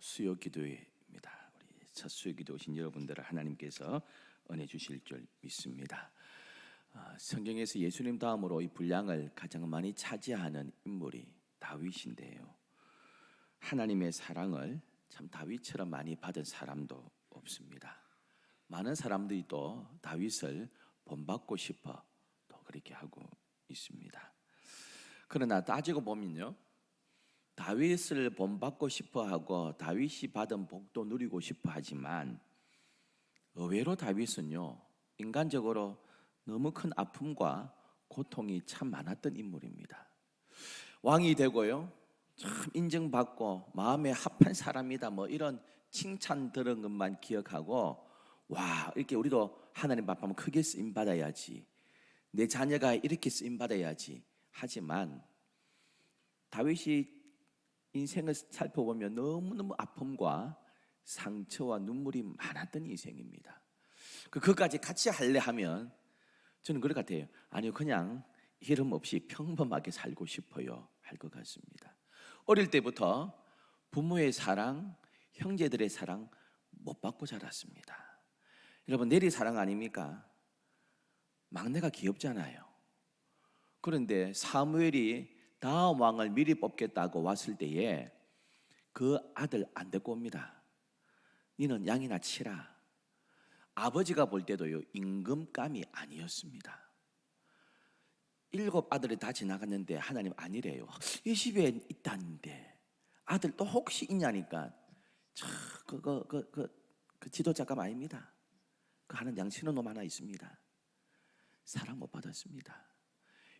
수요 기도회입니다. 우리 첫 수요 기도 오신 여러분들을 하나님께서 은혜 주실 줄 믿습니다. 성경에서 예수님 다음으로 이 분량을 가장 많이 차지하는 인물이 다윗인데요. 하나님의 사랑을 참 다윗처럼 많이 받은 사람도 없습니다. 많은 사람들이 또 다윗을 본받고 싶어 또 그렇게 하고 있습니다. 그러나 따지고 보면요, 다윗을 본받고 싶어 하고 다윗이 받은 복도 누리고 싶어 하지만 의외로 다윗은요, 인간적으로 너무 큰 아픔과 고통이 참 많았던 인물입니다. 왕이 되고요, 참 인정받고 마음에 합한 사람이다 뭐 이런 칭찬 들은 것만 기억하고, 와, 이렇게 우리도 하나님 앞에 크게 쓰임 받아야지, 내 자녀가 이렇게 쓰임 받아야지 하지만, 다윗이 인생을 살펴보면 너무너무 아픔과 상처와 눈물이 많았던 인생입니다. 그것까지 같이 할래 하면 저는 그럴 것 같아요. 아니요, 그냥 이름 없이 평범하게 살고 싶어요 할 것 같습니다. 어릴 때부터 부모의 사랑, 형제들의 사랑 못 받고 자랐습니다. 여러분, 내리 사랑 아닙니까? 막내가 귀엽잖아요. 그런데 사무엘이 다음 왕을 미리 뽑겠다고 왔을 때에 그 아들 안 데리고 옵니다. 니는 양이나 치라. 아버지가 볼 때도요, 임금감이 아니었습니다. 7 아들이 다 지나갔는데 하나님 아니래요. 이 집에 있다는데 아들 또 혹시 있냐니까, 그 지도자감 아닙니다. 그 하는 양치는 놈 하나 있습니다. 사랑 못 받았습니다.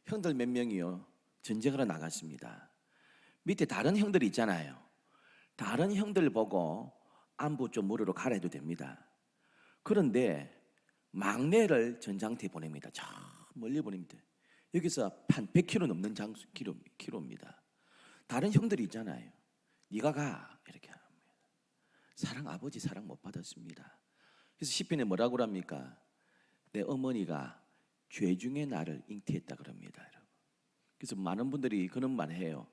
형들 몇 명이요, 전쟁으로 나갔습니다. 밑에 다른 형들이 있잖아요. 다른 형들 보고 안부 좀 물으러 가라 해도 됩니다. 그런데 막내를 전장터에 보냅니다. 저 멀리 보냅니다. 여기서 한 100km 넘는 기로입니다. 다른 형들이 있잖아요. 네가 가 이렇게 합니다. 사랑, 아버지 사랑 못 받았습니다. 그래서 시편에 뭐라고 합니까? 내 어머니가 죄 중에 나를 잉태했다 그럽니다, 여러분. 그래서 많은 분들이 그런 말 해요.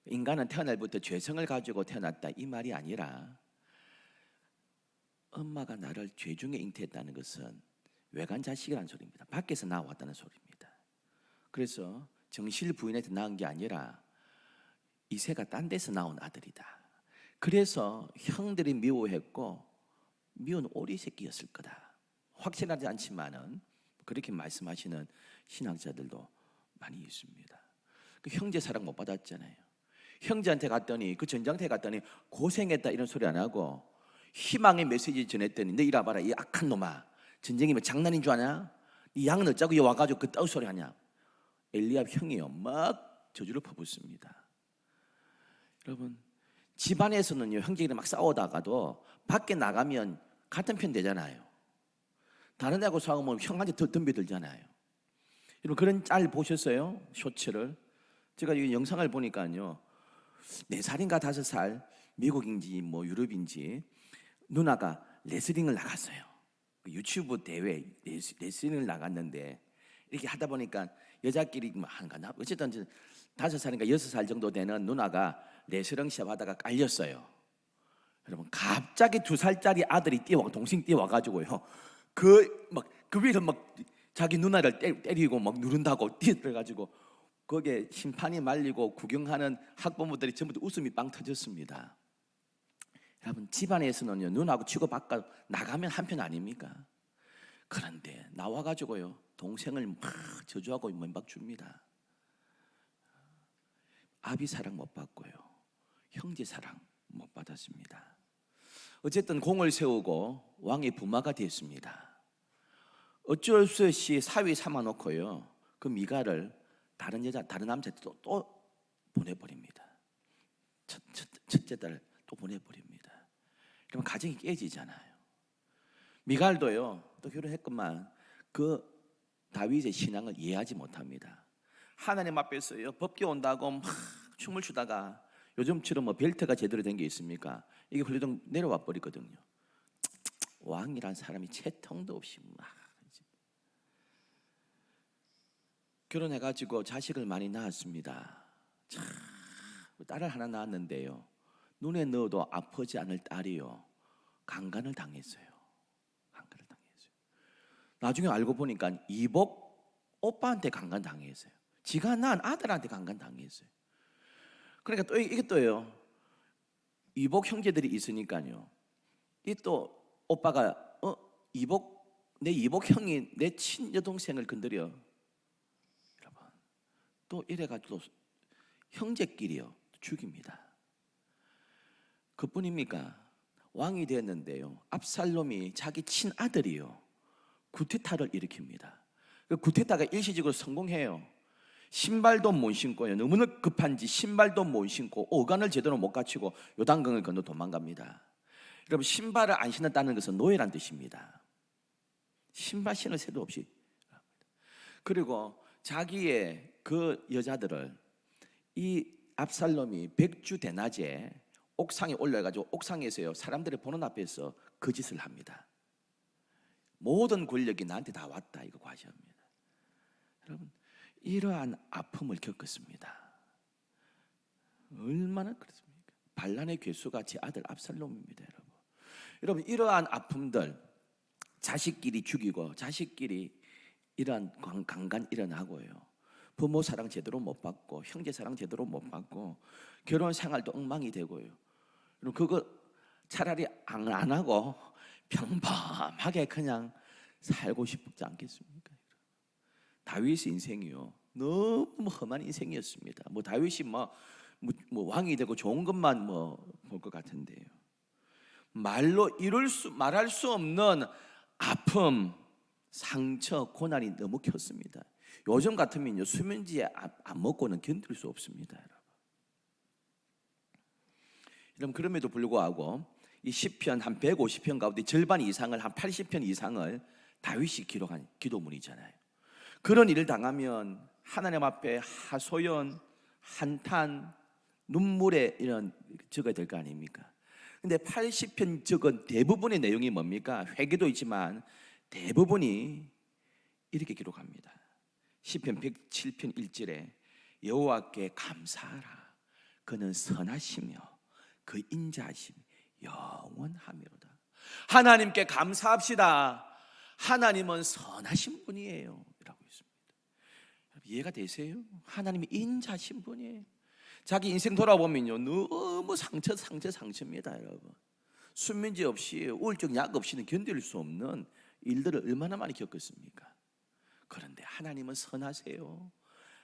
인간은 태어날부터 죄성을 가지고 태어났다, 이 말이 아니라 엄마가 나를 죄 중에 잉태했다는 것은 외간 자식이라는 소리입니다. 밖에서 나왔다는 소리입니다. 그래서 정실 부인한테 낳은 게 아니라 이세가 딴 데서 나온 아들이다. 그래서 형들이 미워했고 미운 오리 새끼였을 거다. 확실하지 않지만은 그렇게 말씀하시는 신학자들도 많이 있습니다. 그 형제 사랑 못 받았잖아요. 형제한테 갔더니, 그 전장터에 갔더니 고생했다 이런 소리 안 하고 희망의 메시지 전했더니, 너 이리 와봐라 이 악한 놈아, 전쟁이 뭐 장난인 줄 아냐? 이 양은 어쩌고 여기 와가지고 그 떠소리 하냐? 엘리압 형이요 막 저주를 퍼붓습니다. 여러분, 집안에서는요, 형제끼리 막 싸우다가도 밖에 나가면 같은 편 되잖아요. 다른 애하고 싸우면 형한테 더 덤벼들잖아요. 여러분, 그런 짤 보셨어요? 쇼츠를. 제가 이 영상을 보니까요, 4살인가 5살, 미국인지 뭐 유럽인지 누나가 레슬링을 나갔어요. 유튜브 대회 레슬링을 나갔는데, 이렇게 하다 보니까 여자끼리 한가, 어쨌든 5살인가 6살 정도 되는 누나가 레슬링 시합하다가 깔렸어요. 여러분, 갑자기 2살짜리 아들이 동생 뛰어와가지고요, 그 위에서 막 자기 누나를 때리고 막 누른다고 뛰어들어가지고, 거기에 심판이 말리고 구경하는 학부모들이 전부 다 웃음이 빵 터졌습니다. 여러분, 집안에서는요, 눈하고 치고 바깥 나가면 한편 아닙니까? 그런데 나와가지고요, 동생을 막 저주하고 면박 줍니다. 아비 사랑 못 받고요, 형제 사랑 못 받았습니다. 어쨌든 공을 세우고 왕의 부마가 됐습니다. 어쩔 수 없이 사위 삼아 놓고요, 그 미갈을 다른 남자한테 또 보내버립니다. 첫째 딸 또 보내버립니다. 그러면 가정이 깨지잖아요. 미갈도요, 또 결혼했건만 그 다윗의 신앙을 이해하지 못합니다. 하나님 앞에서요, 법궤 온다고 막 춤을 추다가, 요즘처럼 뭐 벨트가 제대로 된 게 있습니까? 이게 훌리덩 내려와 버리거든요. 왕이란 사람이 채통도 없이 막 결혼해가지고 자식을 많이 낳았습니다. 참, 딸을 하나 낳았는데요, 눈에 넣어도 아프지 않을 딸이요, 강간을 당했어요. 강간을 당했어요. 나중에 알고 보니까 이복 오빠한테 강간 당했어요. 지가 낳은 아들한테 강간 당했어요. 그러니까 또 이게 또요, 이복 형제들이 있으니까요, 이 또 오빠가 내 이복 형이 내 친여동생을 건드려, 여러분, 또 이래가지고 형제끼리요 죽입니다. 그뿐입니까? 왕이 됐는데요, 압살롬이 자기 친아들이요 구테타를 일으킵니다. 그 구테타가 일시적으로 성공해요. 신발도 못 신고요, 너무나 급한지 신발도 못 신고 오간을 제대로 못 갖추고 요단강을 건너 도망갑니다. 여러분, 신발을 안 신었다는 것은 노예란 뜻입니다. 신발 신을 새도 없이. 그리고 자기의 그 여자들을 이 압살롬이 백주 대낮에 옥상에 올려가지고 옥상에서요 사람들의 보는 앞에서 거짓을 합니다. 모든 권력이 나한테 다 왔다, 이거 과시합니다. 여러분, 이러한 아픔을 겪었습니다. 얼마나 그렇습니까? 반란의 괴수가 제 아들 압살롬입니다. 여러분, 이러한 아픔들, 자식끼리 죽이고 자식끼리 이러한 강간 일어나고요, 부모 사랑 제대로 못 받고 형제 사랑 제대로 못 받고 결혼 생활도 엉망이 되고요. 그거 차라리 안 하고 평범하게 그냥 살고 싶지 않겠습니까? 다윗의 인생이요 너무 험한 인생이었습니다. 뭐 다윗이 뭐 왕이 되고 좋은 것만 볼 것 같은데요, 말로 말할 수 없는 아픔, 상처, 고난이 너무 컸습니다. 요즘 같으면요 수면제 안 먹고는 견딜 수 없습니다. 여러분, 그럼에도 불구하고 이 시편 한 150편 가운데 절반 이상을, 한 80편 이상을 다윗이 기록한 기도문이잖아요. 그런 일을 당하면 하나님 앞에 하소연, 한탄, 눈물에 이런 적어야 될 거 아닙니까? 근데 80편 적은 대부분의 내용이 뭡니까? 회개도 있지만 대부분이 이렇게 기록합니다. 시편 107편 1절에 여호와께 감사하라, 그는 선하시며 그 인자하심이 영원하미로다. 하나님께 감사합시다. 하나님은 선하신 분이에요 라고 있습니다. 이해가 되세요? 하나님이 인자하신 분이에요. 자기 인생 돌아보면요 너무 상처입니다. 여러분, 수면제 없이 우울증 약 없이는 견딜 수 없는 일들을 얼마나 많이 겪었습니까? 그런데 하나님은 선하세요.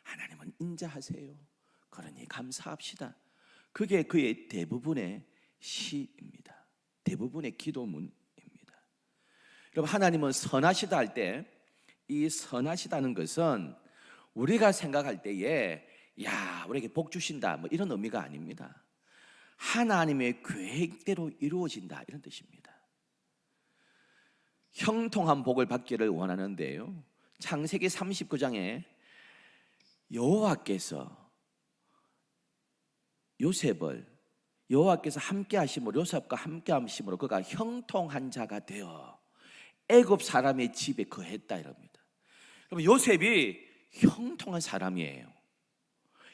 하나님은 인자하세요. 그러니 감사합시다. 그게 그의 대부분의 시입니다. 대부분의 기도문입니다. 여러분, 하나님은 선하시다 할 때 이 선하시다는 것은 우리가 생각할 때에 야 우리에게 복 주신다 뭐 이런 의미가 아닙니다. 하나님의 계획대로 이루어진다 이런 뜻입니다. 형통한 복을 받기를 원하는데요, 창세기 39장에 여호와께서 함께 하심으로, 요셉과 함께 하심으로 그가 형통한 자가 되어 애굽 사람의 집에 거했다 이럽니다. 여러분, 요셉이 형통한 사람이에요.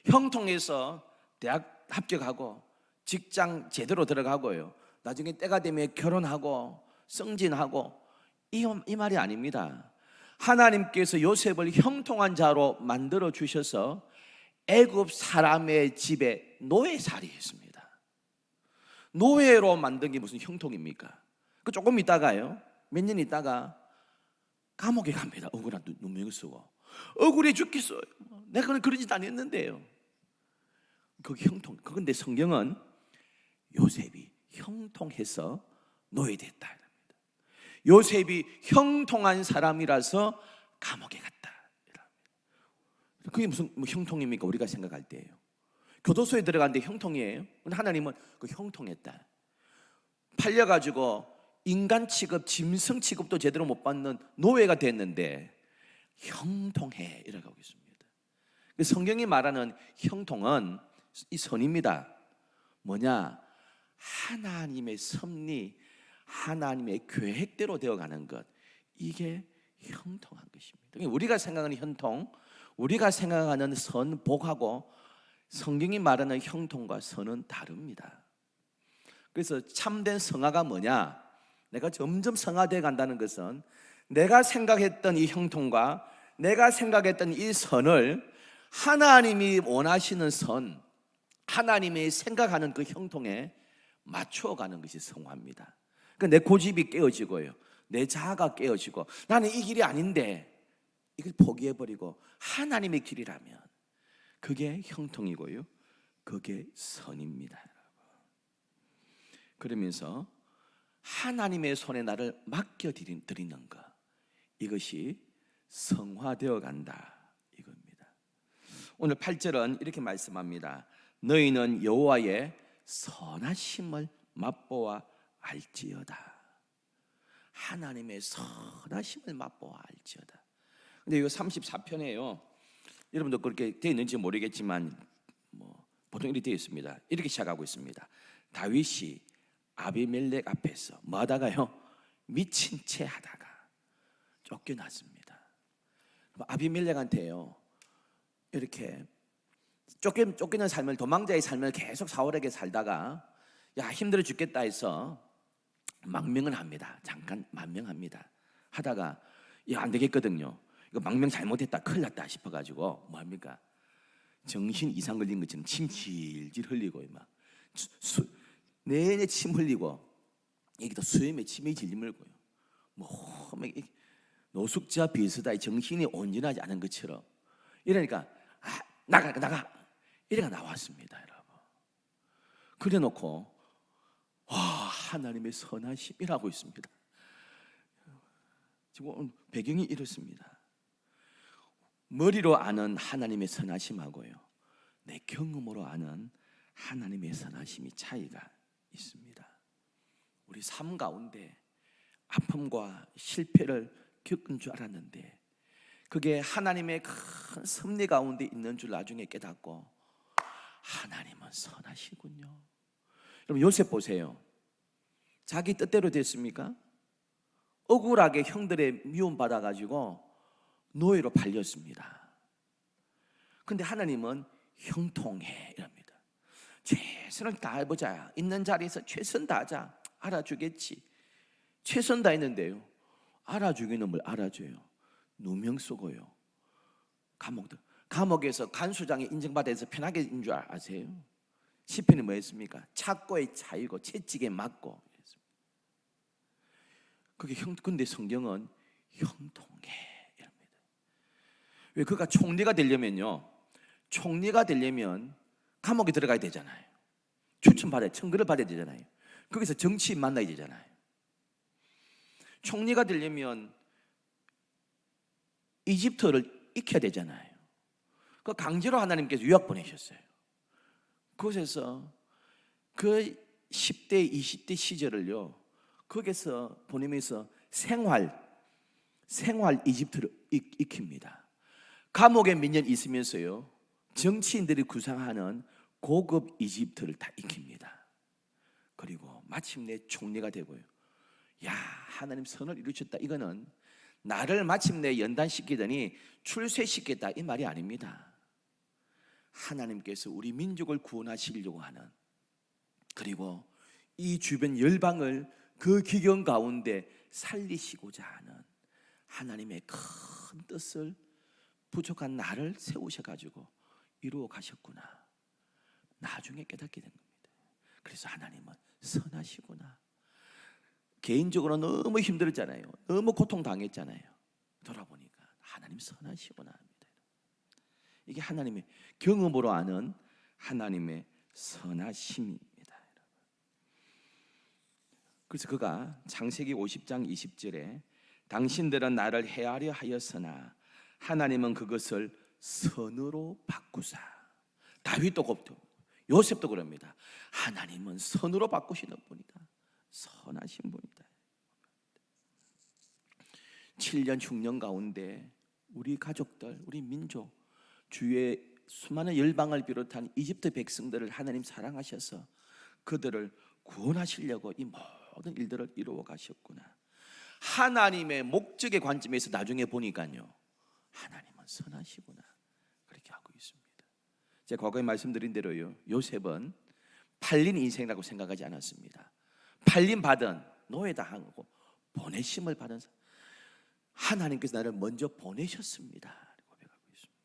형통해서 대학 합격하고 직장 제대로 들어가고요, 나중에 때가 되면 결혼하고 승진하고 이 말이 아닙니다. 하나님께서 요셉을 형통한 자로 만들어 주셔서 애굽 사람의 집에 노예살이 했습니다. 노예로 만든 게 무슨 형통입니까? 그 조금 있다가요, 몇 년 있다가 감옥에 갑니다. 억울한 눈물 쓰고 억울해 죽겠어요. 내가 그런 짓 안 했는데요. 그게 형통. 그런데 성경은 요셉이 형통해서 노예됐다. 요셉이 형통한 사람이라서 감옥에 갔다. 그게 무슨 형통입니까? 우리가 생각할 때예요. 교도소에 들어갔는데 형통이에요? 근데 하나님은 그 형통했다. 팔려가지고 인간 취급, 짐승 취급도 제대로 못 받는 노예가 됐는데 형통해 이라고 하고 있습니다. 성경이 말하는 형통은 이 선입니다. 뭐냐? 하나님의 섭리, 하나님의 계획대로 되어가는 것, 이게 형통한 것입니다. 우리가 생각하는 형통, 우리가 생각하는 선, 복하고 성경이 말하는 형통과 선은 다릅니다. 그래서 참된 성화가 뭐냐? 내가 점점 성화되어 간다는 것은 내가 생각했던 이 형통과 내가 생각했던 이 선을 하나님이 원하시는 선, 하나님이 생각하는 그 형통에 맞춰가는 것이 성화입니다. 그러니까 내 고집이 깨어지고요, 내 자아가 깨어지고, 나는 이 길이 아닌데 이걸 포기해버리고 하나님의 길이라면 그게 형통이고요, 그게 선입니다. 그러면서 하나님의 손에 나를 맡겨드리는 것, 이것이 성화되어 간다, 이겁니다. 오늘 8절은 이렇게 말씀합니다. 너희는 여호와의 선하심을 맛보아 알지어다. 하나님의 선하심을 맛보아 알지어다. 근데 이거 34편이에요. 여러분도 그렇게 되어 있는지 모르겠지만 보통 이렇게 되어 있습니다. 이렇게 시작하고 있습니다. 다윗이 아비멜렉 앞에서 뭐 하다가요? 미친 채 하다가 쫓겨났습니다. 아비멜렉한테요, 이렇게 쫓기는 삶을, 도망자의 삶을 계속 사울에게 살다가 야 힘들어 죽겠다 해서 망명을 합니다. 잠깐 망명합니다. 하다가 야 안 되겠거든요. 이거 망명 잘못했다, 큰일 났다 싶어가지고 뭐 합니까? 정신 이상 걸린 것처럼 침 질질 흘리고 막 내내 침 흘리고, 여기도 수염에 침이 질질 물고요. 뭐 노숙자 비슷하게 정신이 온전하지 않은 것처럼 이러니까 나가 이래가 나왔습니다, 여러분. 그래놓고 와 하나님의 선하심이라고 있습니다. 지금 배경이 이렇습니다. 머리로 아는 하나님의 선하심하고요, 내 경험으로 아는 하나님의 선하심이 차이가 있습니다. 우리 삶 가운데 아픔과 실패를 겪은 줄 알았는데 그게 하나님의 큰 섭리 가운데 있는 줄 나중에 깨닫고 하나님은 선하시군요. 여러분 요셉 보세요. 자기 뜻대로 됐습니까? 억울하게 형들의 미움받아가지고 노예로 팔렸습니다. 근데 하나님은 형통해 이럽니다. 최선을 다해보자, 있는 자리에서 최선 다하자, 알아주겠지. 최선 다했는데요, 알아주기는 뭘 알아줘요? 누명 쓰고요, 감옥에서 간수장에 인정받아서 편하게 있는 줄 아세요? 시편이 뭐였습니까? 착고에 차이고 채찍에 맞고. 그게 근데 성경은 형통해 이랍니다. 왜? 그가 총리가 되려면요, 총리가 되려면 감옥에 들어가야 되잖아요. 추천받아야, 청구를 받아야 되잖아요. 거기서 정치인 만나야 되잖아요. 총리가 되려면 이집트를 익혀야 되잖아요. 그 강제로 하나님께서 유학 보내셨어요. 그곳에서 그 10대 20대 시절을요, 거기서 보내면서 생활 이집트를 익힙니다. 감옥에 몇 년 있으면서요, 정치인들이 구상하는 고급 이집트를 다 익힙니다. 그리고 마침내 총리가 되고요. 야 하나님 선을 이루셨다, 이거는 나를 마침내 연단시키더니 출세시켰다, 이 말이 아닙니다. 하나님께서 우리 민족을 구원하시려고 하는, 그리고 이 주변 열방을 그 기경 가운데 살리시고자 하는 하나님의 큰 뜻을 부족한 나를 세우셔가지고 이루어 가셨구나, 나중에 깨닫게 된 겁니다. 그래서 하나님은 선하시구나. 개인적으로 너무 힘들었잖아요. 너무 고통당했잖아요. 돌아보니까 하나님 선하시구나 합니다. 이게 하나님의 경험으로 아는 하나님의 선하심입니다. 그래서 그가 창세기 50장 20절에 당신들은 나를 해하려 하였으나 하나님은 그것을 선으로 바꾸사. 다윗도 곱도 요셉도 그럽니다. 하나님은 선으로 바꾸시는 분이다, 선하신 분이다. 7년 흉년 가운데 우리 가족들, 우리 민족, 주의 수많은 열방을 비롯한 이집트 백성들을 하나님 사랑하셔서 그들을 구원하시려고 이 모든 일들을 이루어 가셨구나. 하나님의 목적의 관점에서 나중에 보니까요, 하나님은 선하시구나, 그렇게 하고 있습니다. 제가 과거에 말씀드린 대로요, 요셉은 팔린 인생이라고 생각하지 않았습니다. 팔림 받은, 노예당하고 보내심을 받은 사람. 하나님께서 나를 먼저 보내셨습니다. 고백하고 있습니다.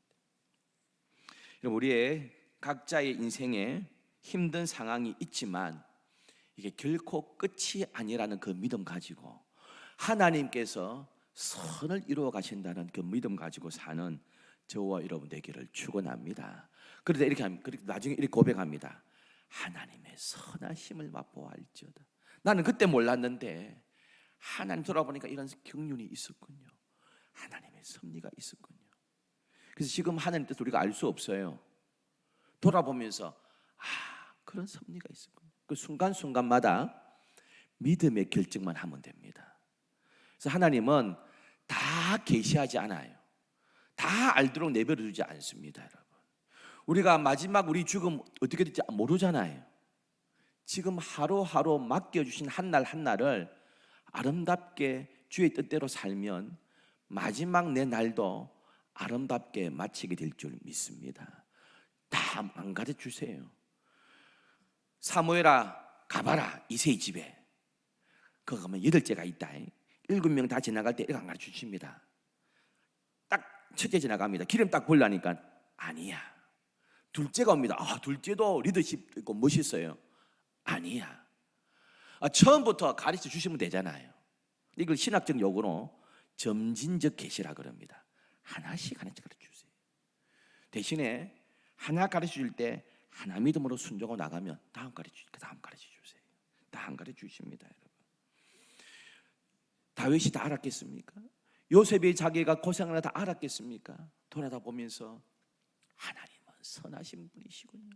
여러분, 우리의 각자의 인생에 힘든 상황이 있지만 이게 결코 끝이 아니라는 그 믿음 가지고 하나님께서 선을 이루어 가신다는 그 믿음 가지고 사는 저와 여러분 되기를 축원합니다. 그런데 이렇게 나중에 이렇게 고백합니다. 하나님의 선하심을 맛보아할지어다. 나는 그때 몰랐는데 하나님 돌아보니까 이런 경륜이 있었군요. 하나님의 섭리가 있었군요. 그래서 지금 하나님 뜻을 우리가 알 수 없어요. 돌아보면서 그런 섭리가 있었군요. 그 순간순간마다 믿음의 결정만 하면 됩니다. 그래서 하나님은 다 계시하지 않아요. 다 알도록 내버려 두지 않습니다, 여러분. 우리가 마지막 우리 죽음 어떻게 될지 모르잖아요. 지금 하루하루 맡겨주신 한 날 한 날을 아름답게 주의 뜻대로 살면 마지막 내 날도 아름답게 마치게 될 줄 믿습니다. 다 안 가르쳐주세요. 사무엘아 가봐라 이새의 집에. 거기 가면 8째가 있다. 7명 다 지나갈 때 이렇게 안 가르쳐주십니다. 딱 첫째 지나갑니다. 기름 딱 보려니까 아니야. 둘째가 옵니다. 둘째도 리더십 있고 멋있어요. 아니야. 처음부터 가르쳐 주시면 되잖아요. 이걸 신학적 용어로 점진적 계시라 그럽니다. 하나씩 가르쳐 주세요. 대신에 하나 가르쳐 줄 때 하나 믿음으로 순종하고 나가면 다음 가르쳐 주세요. 다음 가르쳐 주십니다, 여러분. 다윗이 다 알았겠습니까? 요셉이 자기가 고생을 다 알았겠습니까? 돌아다 보면서 하나님은 선하신 분이시군요.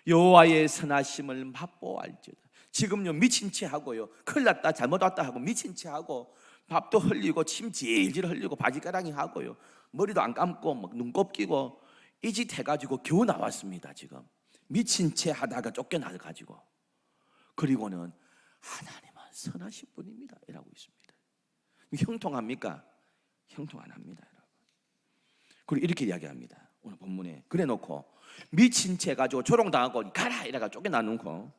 여호와의 선하심을 맛보알지어다. 지금요 미친 채 하고요, 큰일 났다 잘못 왔다 하고 미친 채 하고 밥도 흘리고 침 질질 흘리고 바지가랑이 하고요, 머리도 안 감고 막 눈곱 끼고 이 짓 해가지고 겨우 나왔습니다. 지금 미친 채 하다가 쫓겨나가지고. 그리고는 하나님은 선하신 분입니다 이라고 있습니다. 형통합니까? 형통 안 합니다, 여러분. 그리고 이렇게 이야기합니다. 오늘 본문에 그래 놓고 미친 채 가지고 조롱당하고 가라 이래가 쫓겨나놓고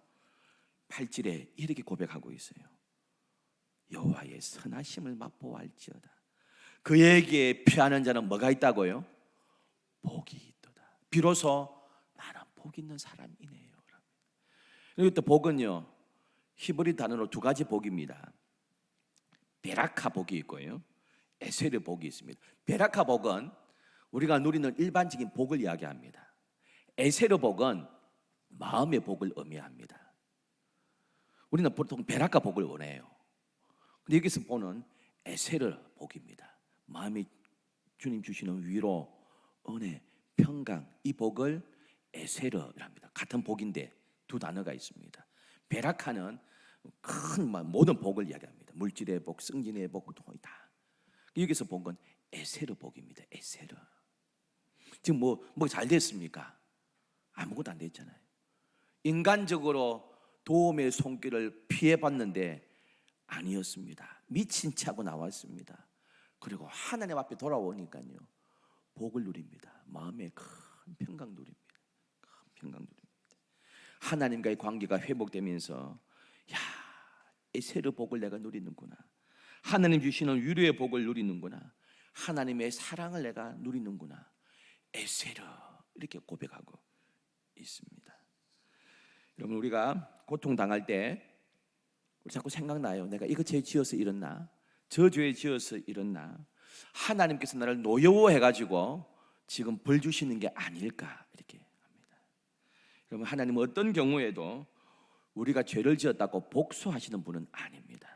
8절에 이렇게 고백하고 있어요. 여호와의 선하심을 맛보알지어다. 그에게 피하는 자는 뭐가 있다고요? 복이 있도다. 비로소 나는 복 있는 사람이네요. 여기 또 복은요 히브리 단어로 2가지 복입니다. 베라카 복이 있고요, 에세르 복이 있습니다. 베라카 복은 우리가 누리는 일반적인 복을 이야기합니다. 에세르 복은 마음의 복을 의미합니다. 우리는 보통 베라카 복을 원해요. 근데 여기서 보는 에세르 복입니다. 마음이 주님 주시는 위로, 은혜, 평강, 이 복을 에세르랍니다. 같은 복인데 2 단어가 있습니다. 베라카는 큰 모든 복을 이야기합니다. 물질의 복, 승진의 복, 다. 여기서 본 건 에세르 복입니다. 에세르. 지금 뭐 잘 됐습니까? 아무것도 안 됐잖아요. 인간적으로 도움의 손길을 피해봤는데 아니었습니다. 미친 채 하고 나왔습니다. 그리고 하나님 앞에 돌아오니까요 복을 누립니다. 마음에 큰 평강 누립니다. 큰 평강 누립니다. 하나님과의 관계가 회복되면서 에세르 복을 내가 누리는구나. 하나님 주시는 위로의 복을 누리는구나. 하나님의 사랑을 내가 누리는구나. 에세르 이렇게 고백하고 있습니다. 여러분, 우리가 고통당할 때 우리 자꾸 생각나요. 내가 이거 죄 지어서 이랬나? 저 죄 지어서 이랬나? 하나님께서 나를 노여워해가지고 지금 벌 주시는 게 아닐까 이렇게 합니다. 여러분, 하나님은 어떤 경우에도 우리가 죄를 지었다고 복수하시는 분은 아닙니다.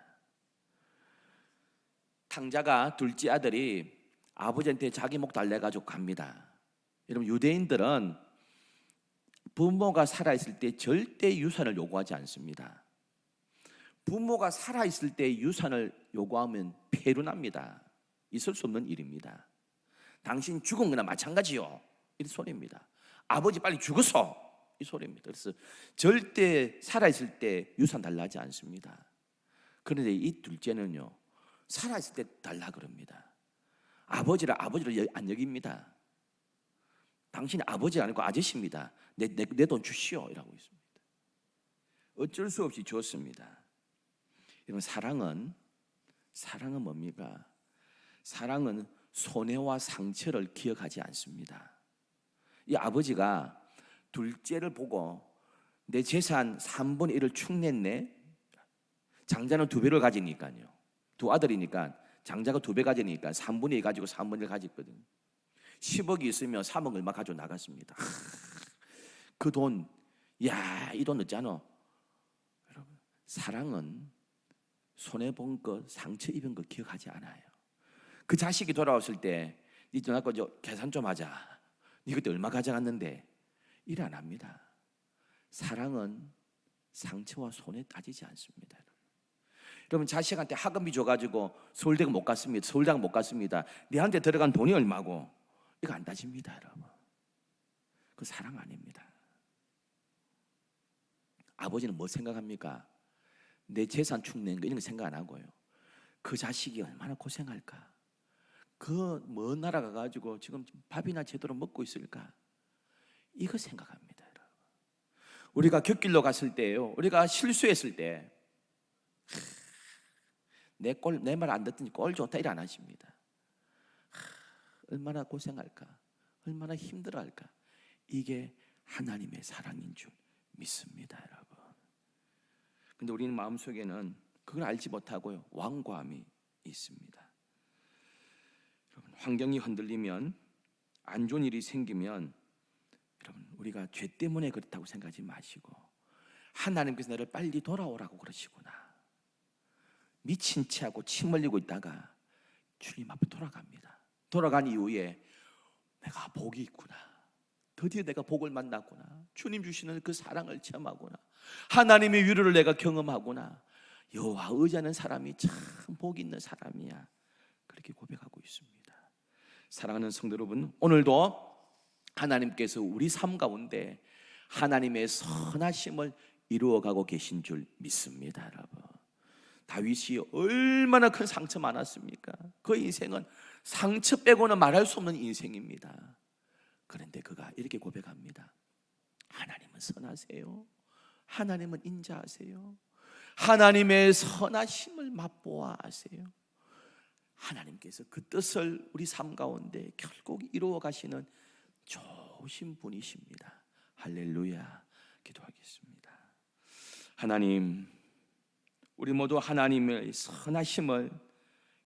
탕자가 둘째 아들이 아버지한테 자기 목 달래가지고 갑니다. 여러분, 유대인들은 부모가 살아있을 때 절대 유산을 요구하지 않습니다. 부모가 살아있을 때 유산을 요구하면 폐륜합니다. 있을 수 없는 일입니다. 당신 죽은 거나 마찬가지요, 이 소리입니다. 아버지 빨리 죽었어, 이 소리입니다. 그래서 절대 살아있을 때 유산 달라지 않습니다. 그런데 이 둘째는요 살아있을 때 달라 그럽니다. 아버지를 안 여깁니다. 당신이 아버지 아니고 아저씨입니다. 내 돈 주시오 이라고 있습니다. 어쩔 수 없이 줬습니다. 여러분, 사랑은 뭡니까? 사랑은 손해와 상처를 기억하지 않습니다. 이 아버지가 둘째를 보고 내 재산 3분의 1을 축냈네. 장자는 2배를 가지니까요. 두 아들이니까 장자가 2배 가지니까 3분의 2 가지고 3분의 1 가졌거든요. 10억이 있으면 3억 얼마 가지고 나갔습니다. 그 돈, 야, 이 돈 넣잖아. 여러분, 사랑은 손해본 것, 상처 입은 것 기억하지 않아요. 그 자식이 돌아왔을 때 니 전화고 계산 좀 하자. 니 그때 얼마 가져갔는데? 일 안 합니다. 사랑은 상처와 손해 따지지 않습니다. 여러분, 자식한테 학원비 줘가지고 서울대학 못 갔습니다. 서울대학 못 갔습니다. 니한테 들어간 돈이 얼마고? 이거 안 따집니다, 여러분. 그 사랑 아닙니다. 아버지는 뭐 생각합니까? 내 재산 축낸 거 이런 거 생각 안 하고요. 그 자식이 얼마나 고생할까? 그 먼 나라 가가지고 지금 밥이나 제대로 먹고 있을까? 이거 생각합니다, 여러분. 우리가 곁길로 갔을 때요, 우리가 실수했을 때 내 말 안 듣더니 꼴 좋다 이래 안 하십니다. 얼마나 고생할까? 얼마나 힘들어할까? 이게 하나님의 사랑인 줄 믿습니다, 여러분. 근데 우리는 마음속에는 그걸 알지 못하고요, 완고함이 있습니다. 여러분, 환경이 흔들리면, 안 좋은 일이 생기면 여러분, 우리가 죄 때문에 그렇다고 생각하지 마시고 하나님께서 나를 빨리 돌아오라고 그러시구나. 미친 채 하고 침 흘리고 있다가 주님 앞에 돌아갑니다. 돌아간 이후에 내가 복이 있구나. 드디어 내가 복을 만났구나. 주님 주시는 그 사랑을 체험하구나. 하나님의 위로를 내가 경험하구나. 여호와 의지하는 사람이 참 복 있는 사람이야. 그렇게 고백하고 있습니다. 사랑하는 성도 여러분, 오늘도 하나님께서 우리 삶 가운데 하나님의 선하심을 이루어가고 계신 줄 믿습니다, 여러분. 다윗이 얼마나 큰 상처 많았습니까? 그 인생은 상처 빼고는 말할 수 없는 인생입니다. 그런데 그가 이렇게 고백합니다. 하나님은 선하세요. 하나님은 인자하세요. 하나님의 선하심을 맛보아 하세요. 하나님께서 그 뜻을 우리 삶 가운데 결국 이루어 가시는 좋으신 분이십니다. 할렐루야. 기도하겠습니다. 하나님, 우리 모두 하나님의 선하심을